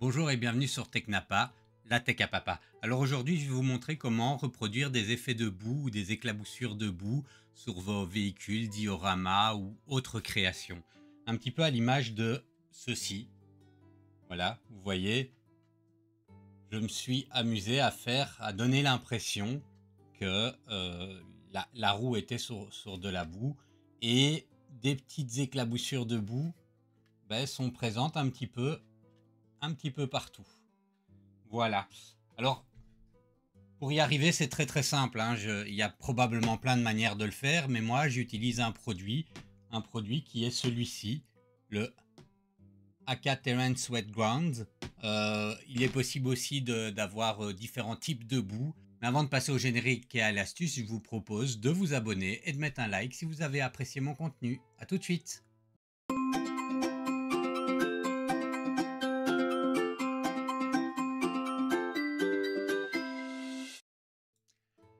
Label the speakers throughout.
Speaker 1: Bonjour et bienvenue sur Technapa, la tech à papa. Alors aujourd'hui, je vais vous montrer comment reproduire des effets de boue ou des éclaboussures de boue sur vos véhicules, dioramas ou autres créations. Un petit peu à l'image de ceci. Voilà, vous voyez, je me suis amusé à donner l'impression que la roue était sur de la boue et des petites éclaboussures de boue sont présentes un petit peu partout. Voilà. Alors, pour y arriver, c'est très simple, hein. Il y a probablement plein de manières de le faire, mais moi, j'utilise un produit qui est celui-ci, le Aka Terrace Wet Ground. Il est possible aussi d'avoir différents types de boue. Mais avant de passer au générique et à l'astuce, je vous propose de vous abonner et de mettre un like si vous avez apprécié mon contenu. À tout de suite.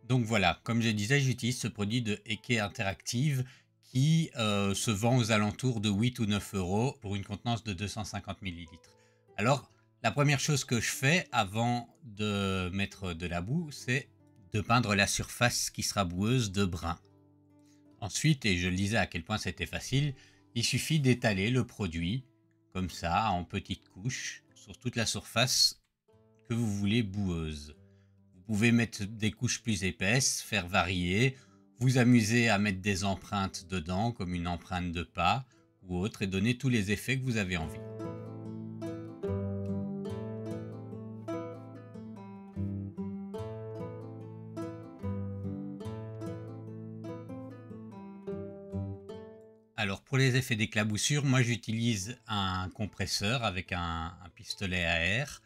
Speaker 1: Donc voilà, comme je disais, j'utilise ce produit de Eke Interactive qui se vend aux alentours de 8 ou 9 euros pour une contenance de 250 millilitres. Alors, la première chose que je fais avant de mettre de la boue, c'est de peindre la surface qui sera boueuse de brun. Ensuite, et je le disais à quel point c'était facile, il suffit d'étaler le produit comme ça, en petites couches, sur toute la surface que vous voulez boueuse. Vous pouvez mettre des couches plus épaisses, faire varier, vous amuser à mettre des empreintes dedans, comme une empreinte de pas ou autre, et donner tous les effets que vous avez envie. Alors pour les effets d'éclaboussure, moi j'utilise un compresseur avec un pistolet à air.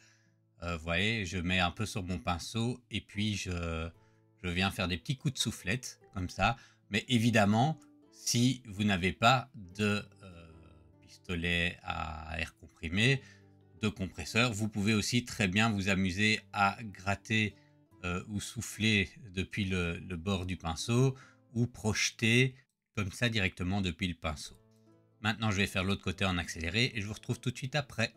Speaker 1: Vous voyez, je mets un peu sur mon pinceau et puis je viens faire des petits coups de soufflette comme ça. Mais évidemment, si vous n'avez pas de pistolet à air comprimé, de compresseur, vous pouvez aussi très bien vous amuser à gratter ou souffler depuis le bord du pinceau ou projeter comme ça directement depuis le pinceau. Maintenant, je vais faire l'autre côté en accéléré et je vous retrouve tout de suite après.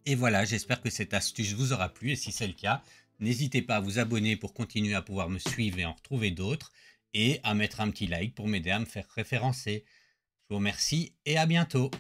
Speaker 1: Et voilà, j'espère que cette astuce vous aura plu et si c'est le cas, n'hésitez pas à vous abonner pour continuer à pouvoir me suivre et en retrouver d'autres et à mettre un petit like pour m'aider à me faire référencer. Je vous remercie et à bientôt.